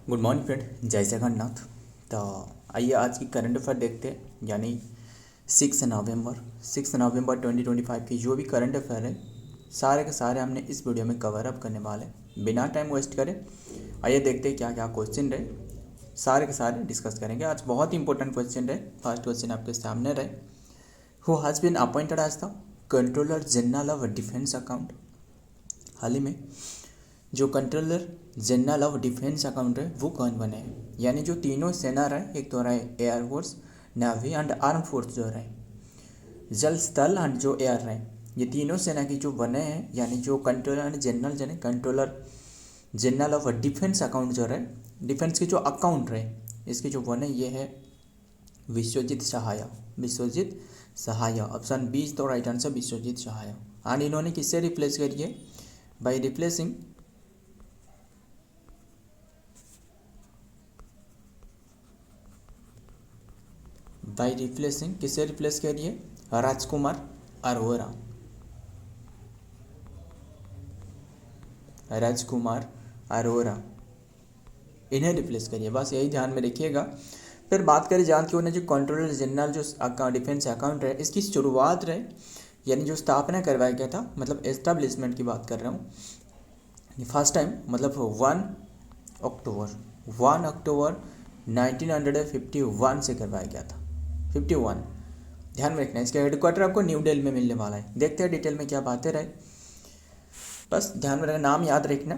Good morning friend, जय जगन्नाथ। तो आइए आज की करंट अफेयर देखते हैं, यानी 6 नवंबर 2025 की जो भी करंट अफेयर है सारे के सारे हमने इस वीडियो में कवर अप करने वाले हैं। बिना टाइम वेस्ट करें आइए देखते हैं क्या क्या क्वेश्चन रहे, सारे के सारे डिस्कस करेंगे। आज बहुत ही इंपॉर्टेंट क्वेश्चन रहे। फर्स्ट क्वेश्चन आपके सामने रहे, who has been appointed as the controller general of defence account. हाल ही में जो controller general of defence account है वो कौन बने हैं, यानी जो तीनों सेना रहे, एक तो रहे air force, navy and arm force, जो रहे जल स्थल एंड जो एयर रहे, ये तीनों सेना की जो बने हैं, यानी जो कंट्रोलर जनरल जने controller general of defence account जो रहे, डिफेंस के जो अकाउंट रहे, इसके जो बने ये है Vishwajit Sahay. Vishwajit Sahay, option B is the right answer, Vishwajit Sahay. And इन्होंने किससे रिप्लेस करिए, बाई रिप्लेसिंग किससे रिप्लेस करिए, राजकुमार अरोरा। राजकुमार अरोरा इन्हें रिप्लेस करिए, बस यही ध्यान में रखिएगा। फिर बात करें जान के जो कंट्रोलर जनरल जो डिफेंस अकाउंट है, इसकी शुरुआत रहे, यानी जो स्थापना करवाया गया था, मतलब एस्टेब्लिशमेंट की बात कर रहा हूँ। फर्स्ट टाइम मतलब 1 अक्टूबर 1951 से करवाया गया था। 51 ध्यान में रखना है। इसका हेडक्वार्टर आपको न्यू दिल्ली में मिलने वाला है। देखते हैं डिटेल में क्या बातें रहे, बस ध्यान में रखना, नाम याद रखना।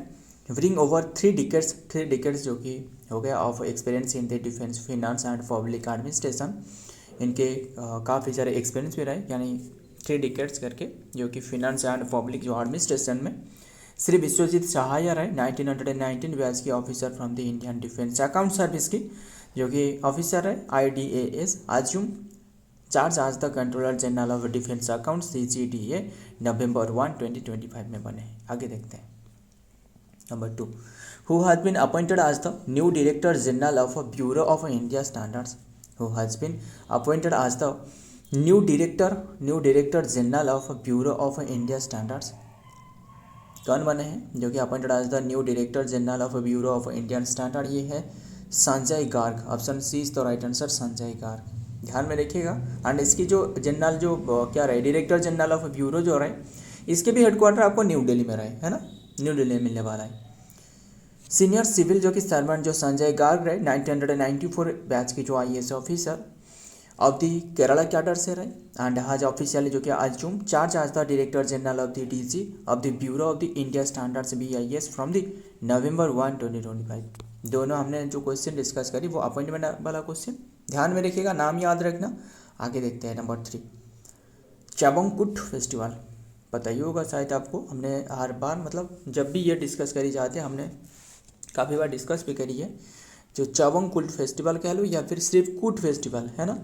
ब्रिंग ओवर 3 डिकेट्स जो कि हो गया of experience in the defence finance and public administration. इनके काफ़ी सारे एक्सपीरियंस भी रहे, यानी 3 डिकेट्स करके, जो कि फिनांस एंड पब्लिक जो एडमिनिस्ट्रेशन में। श्री विश्वजीत सहाय रहे 1919 बैच की officer from the Indian defence account service की, जो कि ऑफिसर है IDAS आजूम चार्ज आज the controller general of defence account CGDA नवंबर 1 2025 में बने। आगे देखते हैं। Number 2, who has been appointed as the new director general of bureau of India standards. Who has been appointed as the new director general of bureau of India standards. कौन बने हैं जो कि appointed as the new director general of bureau of Indian standard, ये है Sanjay Garg. Option C is the right answer, Sanjay Garg. ध्यान में रखिएगा। एंड इसकी जो जनरल जो क्या रहे, डायरेक्टर जनरल ऑफ ब्यूरो जो रहे, इसके भी हेडक्वार्टर आपको न्यू दिल्ली में रहे, है ना, न्यू दिल्ली में मिलने वाला है। सीनियर सिविल जो कि सर्वेंट जो संजय गार्ग रहे 1994 बैच की जो IAS officer of the Kerala cadre से रहे, एंड आज ऑफिशियली जो कि आजूम चार्ज आज the director general of the DG of the bureau of the India standards BIS from the नवंबर 1 2025। दोनों हमने जो क्वेश्चन डिस्कस करी वो अपॉइंटमेंट वाला क्वेश्चन, ध्यान में रखिएगा, नाम याद रखना। आगे देखते हैं। Number 3, Chapchar Kut festival. पता ही होगा शायद आपको, हमने हर बार मतलब जब भी ये डिस्कस करी जाती है, हमने काफ़ी बार डिस्कस भी करी है। जो चाबंगकुट फेस्टिवल कह लो या फिर सिर्फ कूट फेस्टिवल, है ना,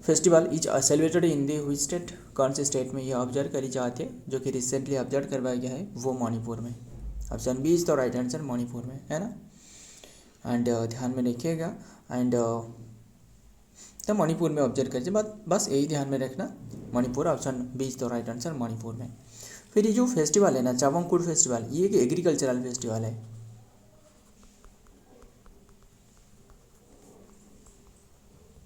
फेस्टिवल इज सेलिब्रेटेड इन दी हुई स्टेट, कौन से स्टेट में ये ऑब्जर्व करी जाती है, जो कि रिसेंटली ऑब्जर्व करवाया गया है वो मणिपुर में। Option B is the right answer, Manipur में, है ना। एंड ध्यान में रखिएगा। एंड तो मणिपुर में ऑब्जर्व करिए, बस यही ध्यान में रखना, Manipur, option B is the right answer, Manipur में। फिर ये जो फेस्टिवल है ना, चाबंगकुट फेस्टिवल, ये एक एग्रीकल्चरल फेस्टिवल है।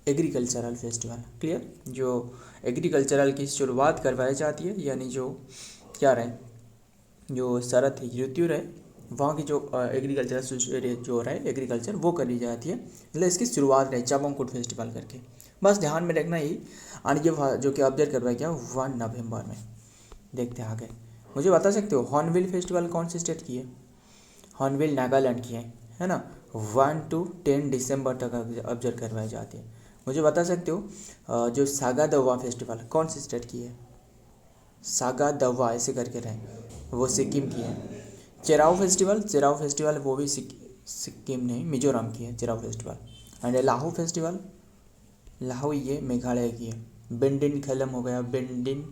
Agricultural festival, clear. जो एग्रीकल्चरल की शुरुआत करवाई जाती है, यानी जो क्या रहे, जो शरद ऋतु रहे, वहाँ की जो एग्रीकल्चरल जो रहे एग्रीकल्चर वो करी जाती है, मतलब इसकी शुरुआत रहे चाबंगकुट फेस्टिवल करके, बस ध्यान में रखना ही। और ये जो कि ऑब्जर्व करवाया गया 1 नवंबर में। देखते हैं आगे। मुझे बता सकते हो हॉर्नबिल फेस्टिवल कौन सी स्टेट की है? हॉर्नबिल नागालैंड की है ना। 1 to 10 दिसंबर तक ऑब्जर्व करवाई जाती है। मुझे बता सकते हो जो सागा दवा फेस्टिवल कौन सी स्टेट की है? सागा दवा ऐसे करके रहे, वो सिक्किम की है। चेराव फेस्टिवल वो भी सिक्किम नहीं, मिजोरम की है चेराव फेस्टिवल। एंड लाहू फेस्टिवल, लाहू ये मेघालय की है। बेंडिन खेलम हो गया, बेंडिन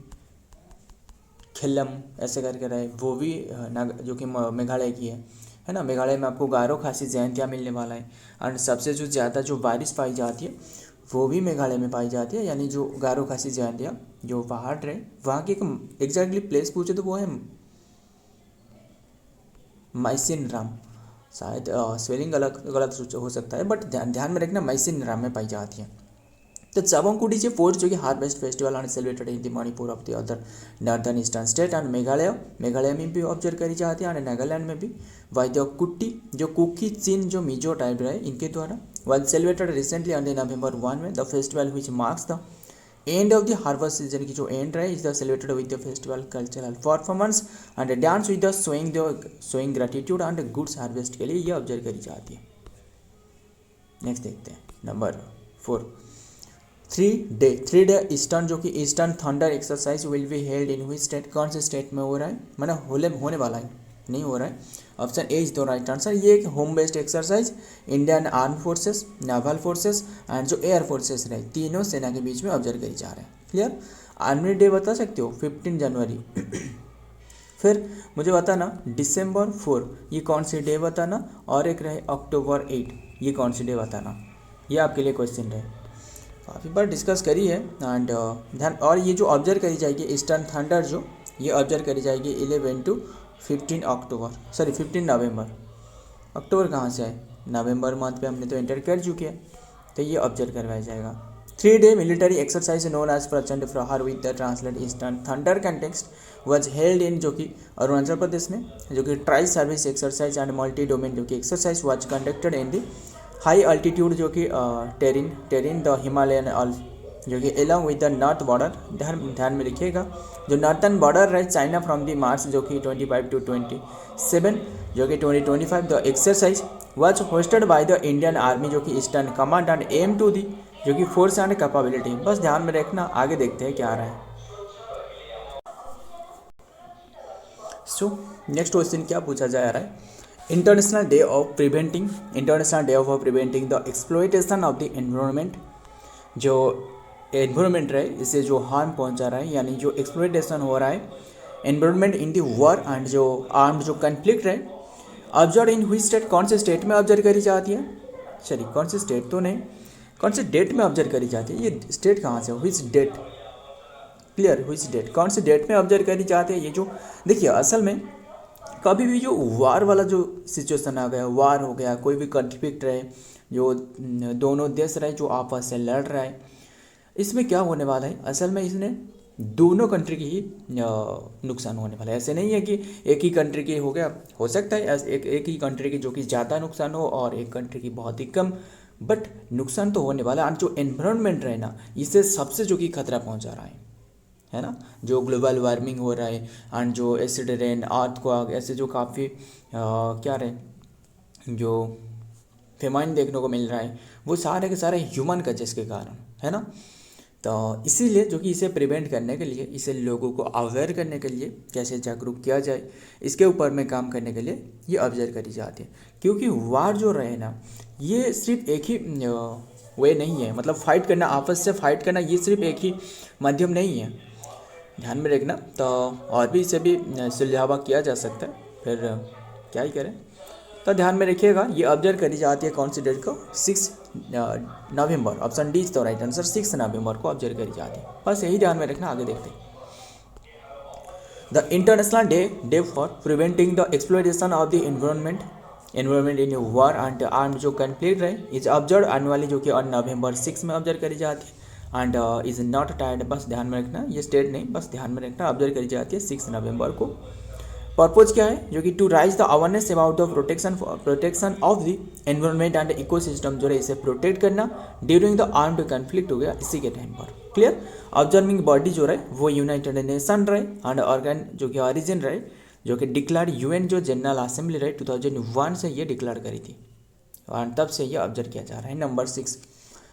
खेलम ऐसे करके रहे, वो भी जो कि मेघालय की है ना। मेघालय में आपको गारो खासी जयंतियाँ मिलने वाला है। एंड सबसे जो ज़्यादा जो बारिश पाई जाती है वो भी मेघालय में पाई जाती है, यानी जो गारो खासी जयंतियाँ जो पहाड़ रहे, वहाँ की एक एग्जैक्टली प्लेस पूछे तो वो है माइसिन राम। शायद स्पेलिंग गलत हो सकता है, बट ध्यान में रखना मैसिन राम में पाई जाती है। तो चावंगकुडी से फोर्थ जो कि harvest festival and celebrated in the Manipur of the other northern eastern state and Meghalaya में भी ऑब्जर्व करी जाती है, एंड नागालैंड में भी बाय द कुट्टी जो कुकी चिन जो मिजो टाइप रहे इनके द्वारा was celebrated recently on the November 1 में the festival which marks the end of the harvest season की जो एंड रहे is the celebrated with the festival cultural performance and dance with the showing gratitude and goods harvest के लिए ये observe करी जाती है। नेक्स्ट देखते हैं नंबर 4, 3 डे ईस्टर्न जो कि eastern thunder exercise will be held in which state, कौन से स्टेट में हो रहा है, मैंने होने वाला है नहीं हो रहा है। Option A is the right answer. ये एक home based exercise Indian arm forces, naval forces and जो एयर फोर्सेस रहे तीनों सेना के बीच में ऑब्जर्व करी जा रहे हैं। क्लियर। आर्मी डे बता सकते हो 15 जनवरी फिर मुझे बताना December 4 ये कौन सी डे बताना, और एक रहे October 8 ये कौन सी डे बताना। ये आपके लिए क्वेश्चन रहे, काफ़ी बार डिस्कस करी है। एंड ध्यान, और ये जो ऑब्जर्व करी जाएगी ईस्टर्न थंडर जो ये ऑब्जर्व करी जाएगी 11 to 15 अक्टूबर, सॉरी 15 नवंबर। अक्टूबर कहाँ से है, नवंबर मंथ पे हमने तो एंटर कर चुके हैं, तो ये ऑब्जर्व करवाया जाएगा। 3 day military exercise known as Prachand Prahar with the translate eastern thunder context was held in जो कि अरुणाचल प्रदेश में, जो कि tri service exercise and multi domain जो कि exercise was conducted in the high altitude जो कि टेरिन द हिमालयन अल्प जो कि along with the north border. ध्यान में रखिएगा जो नॉर्थन बॉर्डर रहे चाइना फ्रॉम द मार्च जो कि 25 to 27 जो कि 2025 the exercise was hosted by the Indian army जो कि eastern command and aim to the जो कि फोर्स एंड कैपेबिलिटी। बस ध्यान में रखना, आगे देखते हैं क्या आ रहा है। सो नेक्स्ट क्वेश्चन क्या पूछा जा रहा है, international day of preventing the exploitation of the environment. जो एनवायरनमेंट रहे इसे जो हार्म पहुंचा रहा है, यानी जो एक्सप्लॉयटेशन हो रहा है environment in the war and जो आर्म्ड जो कन्फ्लिक्ट रहे, ऑब्जर्व इन व्हिच स्टेट, कौन से स्टेट में ऑब्जर्व करी जाती है, चलिए कौन से स्टेट तो नहीं, कौन से डेट में ऑब्जर्व करी जाती है, ये स्टेट कहाँ से, which date, clear, which date, कौन से डेट में ऑब्जर्व करी जाती है। ये जो देखिए असल में कभी भी जो वार वाला जो सिचुएशन आ गया, वार हो गया, कोई भी कन्फ्लिक्ट रहे, जो दोनों देश रहे जो आपस से लड़ रहा है, इसमें क्या होने वाला है, असल में इसने दोनों कंट्री की ही नुकसान होने वाला है। ऐसे नहीं है कि एक ही कंट्री की हो गया, हो सकता है एक ही कंट्री की जो कि ज़्यादा नुकसान हो और एक कंट्री की बहुत ही कम, बट नुकसान तो होने वाला है। और जो एनवायरनमेंट रहे ना, इससे सबसे जो कि खतरा पहुंचा रहा है ना, जो ग्लोबल वार्मिंग हो रहा है एंड जो एसिड रेन, अर्थ को ऐसे जो काफ़ी क्या रहे जो फेमाइन देखने को मिल रहा है, वो सारे के सारे ह्यूमन कजेस के कारण है ना। तो इसीलिए जो कि इसे प्रिवेंट करने के लिए, इसे लोगों को अवेयर करने के लिए कैसे जागरूक किया जाए, इसके ऊपर में काम करने के लिए ये ऑब्जर्व करी जाती है। क्योंकि वार जो रहे ना, ये सिर्फ एक ही वे नहीं है, मतलब फाइट करना, आपस से फाइट करना, ये सिर्फ एक ही माध्यम नहीं है, ध्यान में रखना। तो और भी इसे भी सुलझावा किया जा सकता है, फिर क्या ही करें। तो ध्यान में रखिएगा, ये ऑब्जर्व करी जाती है कौन सी डेट को, 6 नवंबर, option D is the right answer, 6 नवंबर को ऑब्जर्व करी जाती है। बस यही ध्यान में रखना, आगे देखते हैं। The international day for preventing the exploitation of the environment in war and arm जो कन्फ्लिक्ट रहे इज ऑब्जर्व एनुअली जो कि ऑन November 6 में ऑब्जर्व करी जाती है एंड इज नॉट टाइड, बस ध्यान में रखना, ये स्टेट नहीं, बस ध्यान में रखना, ऑब्जर्व करी जाती है 6 नवंबर को। पर्पज क्या है, जो कि to raise the awareness about the protection of the environment and ecosystem, जो है इसे प्रोटेक्ट करना ड्यूरिंग द आर्म्ड कन्फ्लिक्ट हो गया इसी के टाइम पर। क्लियर। ऑब्जर्विंग बॉडी जो रहे वो यूनाइटेड नेशन रहे एंड ऑर्गन जो कि ऑरिजिन रहे, जो कि डिक्लेयर यूएन जो जनरल असेंबली रहे 2001 से ये डिक्लेयर करी थी और तब से ये ऑब्जर्व किया जा रहा है। नंबर 6,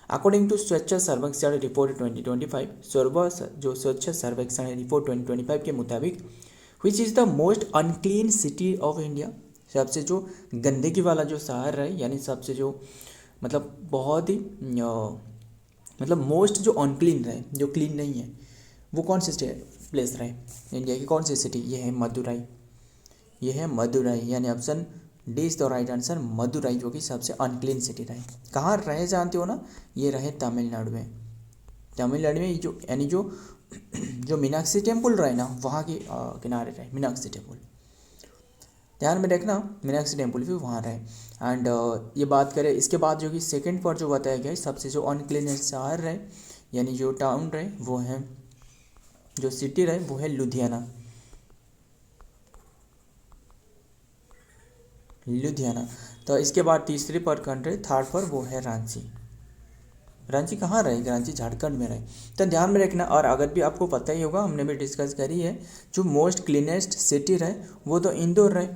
अकॉर्डिंग टू स्वच्छ सर्वेक्षण रिपोर्ट 2025, जो स्वच्छ सर्वेक्षण रिपोर्ट 2025 के मुताबिक which is the most unclean city of India, सबसे जो गंदगी वाला जो शहर है, यानी सबसे जो मतलब बहुत ही मतलब मोस्ट जो अनक्लीन रहे, जो क्लीन नहीं है, वो कौन सी प्लेस रहे इंडिया की, कौन सी सिटी, ये है मदुरई, ये है मदुरई, यानी option D is the right answer, Madurai जो कि सबसे अनक्लीन सिटी रहे। कहाँ रहे जानते हो ना, ये रहे तमिलनाडु में। तमिलनाडु में जो यानी जो मीनाक्षी टेम्पल रहे ना, वहाँ के किनारे रहे मीनाक्षी टेम्पल। ध्यान में रखना मीनाक्षी टेम्पल भी वहाँ रहे। एंड ये बात करें इसके बाद जो कि सेकंड पर जो बताया गया है सबसे जो अनक्लीनेस्ट शहर रहे यानी जो टाउन रहे वो है, जो सिटी रहे वो है लुधियाना। लुधियाना। तो इसके बाद तीसरी पर कंट्री, थर्ड पर वो है रांची। रांची कहाँ रहे? रांची झारखंड में रहे। तो ध्यान में रखना। और अगर भी आपको पता ही होगा हमने भी डिस्कस करी है, जो मोस्ट क्लीनेस्ट सिटी रहे वो तो इंदौर रहे,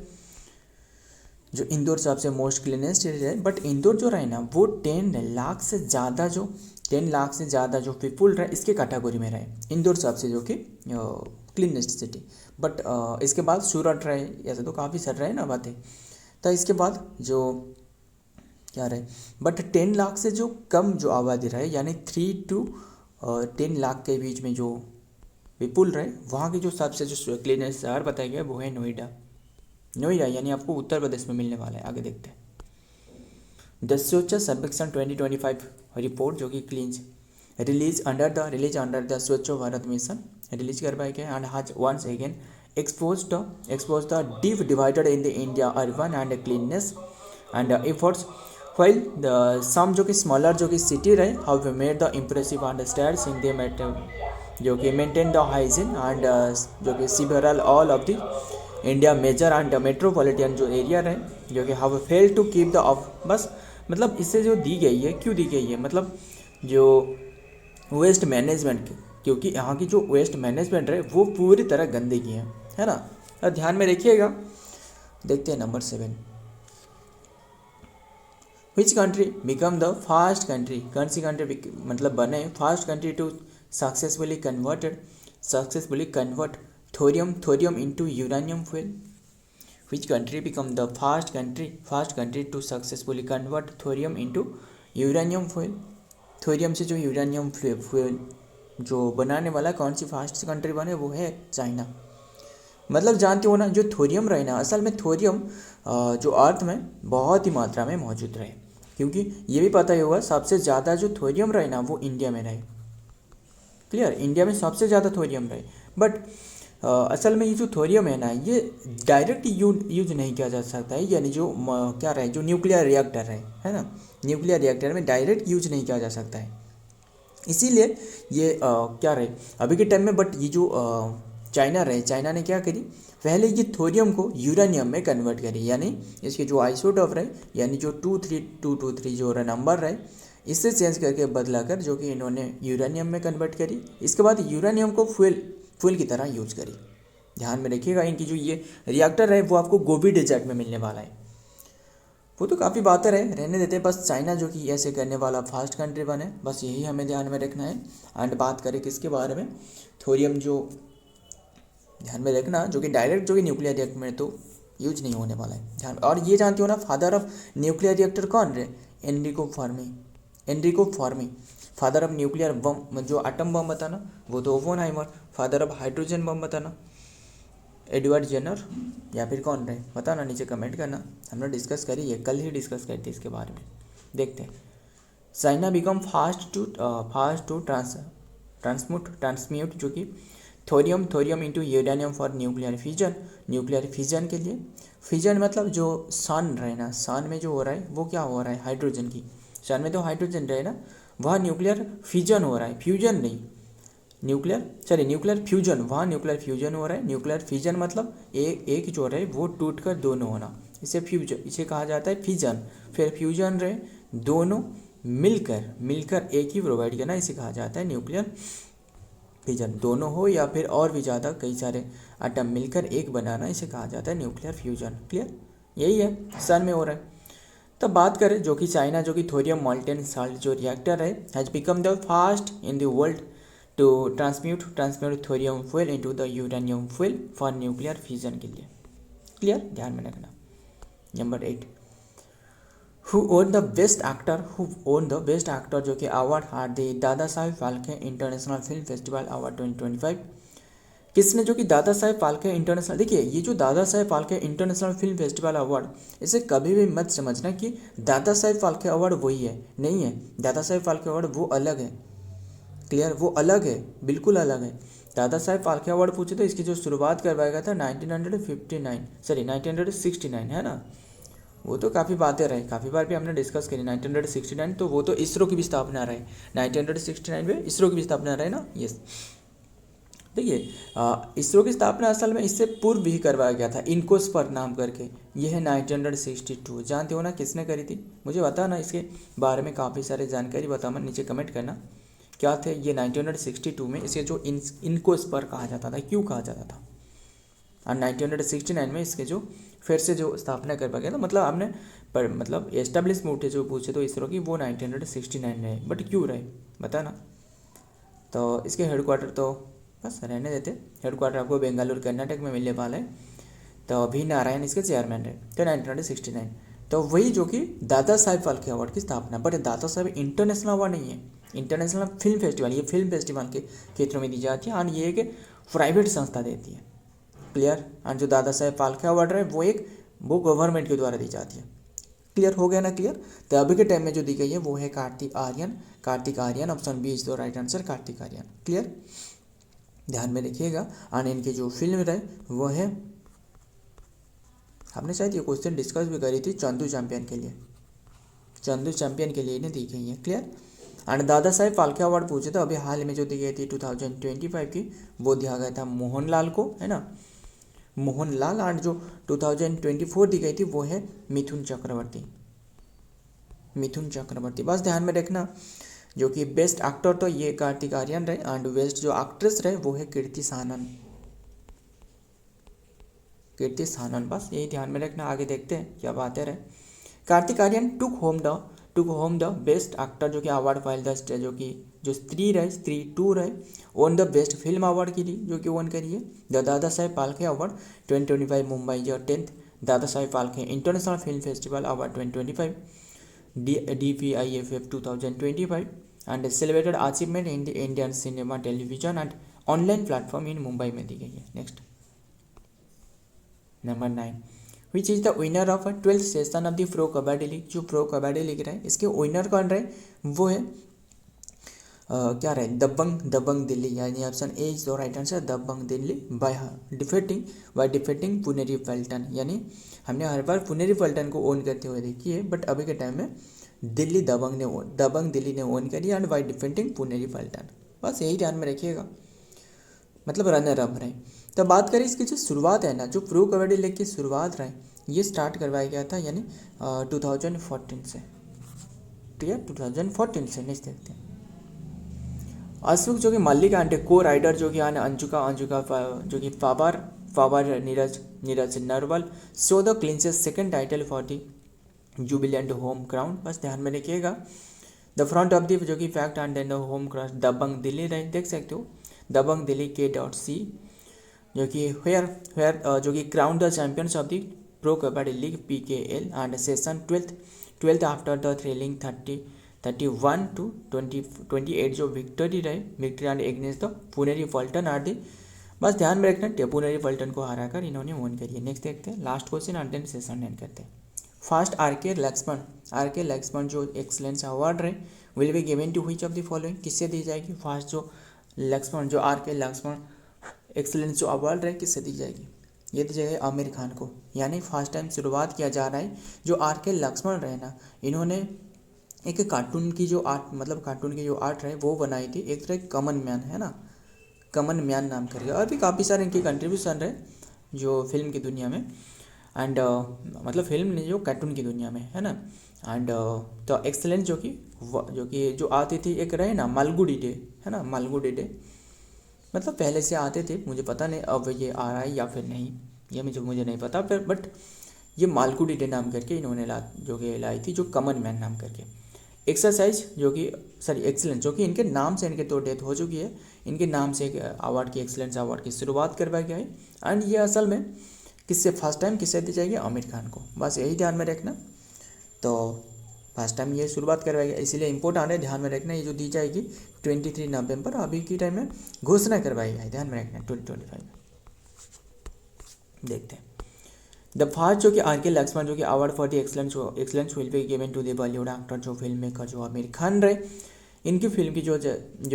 जो इंदौर सबसे मोस्ट क्लीनेस्ट सिटी रहे। बट इंदौर जो रहे ना वो 10 लाख से ज़्यादा जो पीपुल रहे इसके कैटेगरी में रहे। इंदौर सबसे जो कि क्लीनेस्ट सिटी। बट इसके बाद सूरत रहे, ऐसे तो काफ़ी सारे रहे ना बातें। तो इसके बाद जो क्या रहे, बट 10 लाख से जो कम जो आबादी रहे यानी 3 to 10 लाख के बीच में जो पीपुल रहे, वहाँ की जो सबसे जो क्लीनेस्ट शहर बताया गया वो है नोएडा। नोएडा यानी आपको उत्तर प्रदेश में मिलने वाला है। आगे देखते हैं। द स्वच्छ सर्वेक्षण 2025 रिपोर्ट जो कि रिलीज अंडर द स्वच्छ भारत मिशन रिलीज करवाया गया and has once again expose the deep divided in the India urban and cleanness and efforts while the some जो कि स्मॉलर जो कि सिटी रहे how made the impressive and states in the जो कि maintain the hygiene and जो कि several all of the India major and metropolitan जो एरिया रहे जो कि how fail to keep the off. बस मतलब इससे जो दी गई है, क्यों दी गई है, मतलब जो वेस्ट मैनेजमेंट क्योंकि यहाँ की जो वेस्ट मैनेजमेंट रहे वो पूरी तरह गंदगी है ना। और ध्यान में रखिएगा। देखते हैं number 7। Which country become the fast country, कौन सी कंट्री मतलब बने fast country to successfully convert thorium into uranium fuel. Which country become the fast country to successfully convert thorium into uranium fuel. Thorium से जो uranium fuel जो बनाने वाला कौन सी फास्ट कंट्री बने वो है चाइना। मतलब जानते हो ना जो थोरियम रहे ना, असल में थोरियम जो अर्थ में बहुत ही मात्रा में मौजूद रहे, क्योंकि ये भी पता ही होगा सबसे ज़्यादा जो थोरियम रहे ना वो इंडिया में रहे। क्लियर, इंडिया में सबसे ज़्यादा थोरियम रहे। बट असल में ये जो थोरियम है ना ये डायरेक्ट यूज नहीं किया जा सकता है, यानी जो क्या रहे जो न्यूक्लियर रिएक्टर है ना, न्यूक्लियर रिएक्टर में डायरेक्ट यूज नहीं किया जा सकता है। इसीलिए ये क्या रहे अभी के टाइम में। बट ये जो चाइना ने क्या करी, पहले ये थोरियम को यूरेनियम में कन्वर्ट करी, यानी इसके जो आइसोटॉप रहे यानी जो 23223 जो नंबर रहे इससे चेंज करके बदला कर जो कि इन्होंने यूरेनियम में कन्वर्ट करी। इसके बाद यूरेनियम को फ्यूल की तरह यूज करी। ध्यान में रखिएगा इनकी जो ये रिएक्टर है वो आपको गोबी डेजर्ट में मिलने वाला है। वो तो काफ़ी बातें रहने देते हैं, बस चाइना जो कि ऐसे करने वाला फास्ट कंट्री बने, बस यही हमें ध्यान में रखना है। एंड बात करें किसके बारे में, थोरियम जो ध्यान में रखना जो कि डायरेक्ट जो कि न्यूक्लियर रिएक्टर में तो यूज नहीं होने वाला है ध्यान। और ये जानते हो ना फादर ऑफ न्यूक्लियर रिएक्टर कौन रहे, Enrico Fermi. Father of nuclear bomb जो एटम बम बताना वो तो Oppenheimer. Father of hydrogen bomb बताना एडवर्ड जेनर, या फिर कौन रहे बताना, नीचे कमेंट करना। हमने डिस्कस करी है, कल ही डिस्कस करी थी इसके बारे में। देखते हैं। China become fast to transmute जो कि thorium into uranium for nuclear fission के लिए। फिजन मतलब जो सन रहे ना, सन में जो हो रहा है वो क्या हो रहा है, हाइड्रोजन की, सन में तो हाइड्रोजन रहे ना, वहाँ न्यूक्लियर फिजन हो रहा है, फ्यूजन नहीं, न्यूक्लियर फ्यूजन, वहाँ न्यूक्लियर फ्यूजन हो रहा है। न्यूक्लियर फिजन मतलब एक जो रहे वो टूट कर दोनों होना, इसे कहा जाता है फिजन। फिर फ्यूजन रहे दोनों मिलकर एक ही प्रोवाइड करना, इसे कहा जाता है न्यूक्लियर फिजन। दोनों हो या फिर और भी ज़्यादा कई सारे एटम मिलकर एक बनाना, इसे कहा जाता है न्यूक्लियर फ्यूजन। क्लियर, यही है सन में हो रहा है। तब बात करें जो कि चाइना जो कि थोरियम मॉल्टेन साल्ट जो रिएक्टर है has become the fast in the world to transmute thorium fuel into the uranium fuel for nuclear fission के लिए। क्लियर, ध्यान में रखना। Number 8, who won the best actor जो कि award at the Dada Saheb Phalke international film festival award 2025। किसने जो कि दादा साहेब फाल्के इंटरनेशनल, देखिए ये जो Dada Saheb Phalke international film festival award, इसे कभी भी मत समझना कि दादा साहेब फाल्के अवार्ड वही है, नहीं है। दादा साहेब फाल्के अवार्ड वो अलग है। क्लियर, वो अलग है, बिल्कुल अलग है। दादा साहेब फाल्के अवार्ड पूछे तो इसकी जो शुरुआत करवाया गया था 1969 है ना। वो तो काफ़ी बातें रही, काफ़ी बार भी हमने डिस्कस करी 1969, तो वो तो इसरो की भी स्थापना रही 1969 में, इसरो की भी स्थापना रही ना। यस, देखिए इसरो की स्थापना असल में इससे पूर्व भी करवाया गया था, इनकोस्पर नाम करके। ये है 1962, जानते हो ना किसने करी थी? मुझे बताना इसके बारे में काफ़ी सारी जानकारी, बताना नीचे कमेंट करना क्या थे ये 1962 में। इसे जो इनकोस्पर कहा जाता था, क्यों कहा जाता था? और 1969 में इसके जो फिर से जो स्थापना करवा गया था, मतलब हमने पर मतलब एस्टेब्लिशमेंट जो पूछे तो इसरो की वो 1969 में है, बट क्यों रहे बताना। तो इसके हेडक्वार्टर तो बस रहने देते, हेडक्वार्टर आपको बेंगलुरु कर्नाटक में मिलने वाला है। तो भी नारायण इसके चेयरमैन रहे तो 1969। तो वही जो कि दादा साहेब फाल्के अवार्ड की स्थापना, but Dada Saheb international award नहीं है, इंटरनेशनल फिल्म फेस्टिवल, ये फिल्म फेस्टिवल के क्षेत्रों में दी जाती है, और ये एक प्राइवेट संस्था देती है, क्लियर। और जो दादा साहेब फाल्के अवार्ड है वो गवर्नमेंट के द्वारा दी जाती है, क्लियर हो गया ना, क्लियर। तो अभी के टाइम में जो दी गई है वो है Kartik Aaryan, option B is the right answer, Kartik Aaryan, clear, ध्यान में रखिएगा। और इनकी जो फिल्म रहे वो है, हमने शायद ये क्वेश्चन डिस्कस भी करी थी, चंदू चैंपियन के लिए इन्हें दी गई है, क्लियर। एंड दादा साहेब फाल्के अवार्ड पूछे तो अभी हाल में जो दी गई थी 2025 की, वो दिया गया था मोहनलाल को, है ना, मोहनलाल। एंड जो 2024 दी गई थी वो है मिथुन चक्रवर्ती। बस ध्यान में रखना, जो कि बेस्ट एक्टर तो ये कार्तिक आर्यन रहे, एंड बेस्ट जो एक्ट्रेस रहे वो है कीर्ति सानन, बस यही ध्यान में रखना। आगे देखते हैं क्या बातें रहे। कार्तिक आर्यन टुक होम द बेस्ट एक्टर जो कि अवार्ड फाइल द जो कि जो स्त्री 2 रहे, own the best film award की थी जो कि ओन करी है द दादा साहेब फाल्के अवार्ड 2025 मुंबई जो 10th Dada Saheb Phalke international film festival award 2025 DPIFF 2025 and celebrated achievement in the Indian cinema, television and online platform in Mumbai में दी गई है। Next number 9, which is the winner of 12th session of the pro Kabaddi league. जो pro Kabaddi league रहे इसके winner कौन रहे, वो है क्या रहे, दबंग दिल्ली, यानी option A is the right answer, Dabang Delhi by defeating Puneri Paltan. यानी हमने हर बार पुनेरी पल्टन को ओन करते हुए देखी है, बट अभी के टाइम में दबंग दिल्ली ने ओन करी एंड बाय डिफेटिंग पुनेरी पल्टन। बस यही ध्यान में रखिएगा, मतलब रनर अप रहे। तो बात करें इसकी जो शुरुआत है ना, जो प्रो कबड्डी लीग की शुरुआत रहे, ये स्टार्ट करवाया गया था यानी 2014 से, ठीक है, 2014 से। नेक्स्ट देखते हैं, अशोक जो कि मल्लिक एंड को राइडर जो कि अंजुका जो कि फावर Neeraj Narwal so the clinches second title for the jubilant home crowd. बस ध्यान में रखिएगा। द फ्रंट ऑफ द जो कि fact and then the home crowd Dabang Delhi रहे, देख सकते हो दबंग दिल्ली K.C जो कि वेयर जो कि crown the champions of the pro Kabaddi league PKL and session 12th after the thrilling 31 to 28 जो victory and against the Puneri Paltan are दी। बस ध्यान में रखना, पुनेरी पल्टन को हराकर इन्होंने वन करी है। नेक्स्ट देखते हैं last question and then session end करते हैं। First RK. लक्ष्मण जो एक्सलेंस अवार्ड रहे will be given to which of the following, किससे दी जाएगी? फर्स्ट जो आर.के. लक्ष्मण एक्सलेंस जो अवार्ड रहे किससे दी जाएगी? ये दी जाएगी आमिर खान को। यानी फर्स्ट टाइम शुरुआत किया जा रहा है, जो आर.के. लक्ष्मण रहे ना, इन्होंने एक कार्टून की जो आर्ट, मतलब कार्टून की जो आर्ट रहे वो बनाई थी, एक तरह कमन मैन, है ना, कमन मैन नाम करके। और भी काफ़ी सारे इनके कंट्रीब्यूशन रहे जो फिल्म की दुनिया में, एंड मतलब फिल्म नहीं, जो कार्टून की दुनिया में, है ना। एंड तो एक्सलेंस जो कि आती थी, एक रहे ना मालगुडी डे, है ना, मालगुडी डे, मतलब पहले से आते थे, मुझे पता नहीं अब ये आ रहा है या फिर नहीं, ये मुझे नहीं पता, पर बट ये मालगुडी डे नाम करके इन्होंने लाई थी, जो कमन मैन नाम करके। एक्सलेंस जो कि इनके नाम से, इनके तो डेथ हो चुकी है, इनके नाम से एक अवार्ड की, एक्सलेंस अवार्ड की शुरुआत करवाया गया है। एंड ये असल में फर्स्ट टाइम किससे दी जाएगी? आमिर खान को। बस यही ध्यान में रखना। तो फर्स्ट टाइम ये शुरुआत करवाया गया, इसीलिए इंपॉर्टेंट है, ध्यान में रखना। ये जो दी जाएगी 23 नवंबर अभी की टाइम में घोषणा करवाई है, ध्यान में रखना 2025 में। देखते हैं द फर्स्ट जो कि आर.के. लक्ष्मण जो कि award for the excellence will be given to the Bollywood actor, जो फिल्म मेकर जो आमिर खान रहे। इनकी फिल्म की जो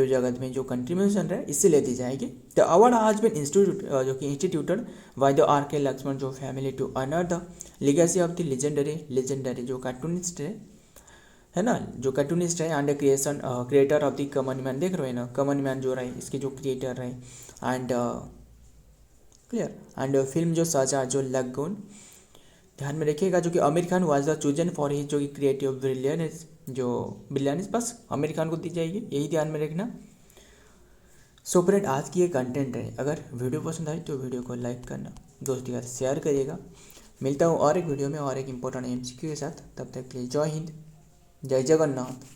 जगत में जो कंट्रीब्यूशन रहे इससे लेती जाएगी। द अवार्ड आज बिन इंस्टीट्यूट जो कि instituted by the are K Laxman जो family to honour the legacy of the legendary जो कार्टूनिस्ट है ना, जो कार्टूनिस्ट है and creator of the common man, देख रहे हो ना, कॉमन मैन जो रहे इसके जो क्रिएटर रहे एंड क्लियर। एंड फिल्म जो सजा जो लगून, ध्यान में रखिएगा, जो कि Aamir Khan was the chosen for his जो कि क्रिएटिव ब्रिलियंस बस आमिर खान को दी जाएगी, यही ध्यान में रखना। सो फ्रेंड, आज की ये कंटेंट है, अगर वीडियो पसंद आए तो वीडियो को लाइक करना, दोस्तों के साथ शेयर करिएगा। मिलता हूँ और एक वीडियो में और एक इम्पोर्टेंट MCQ के साथ, तब तक के लिए जय हिंद, जय जगन्नाथ।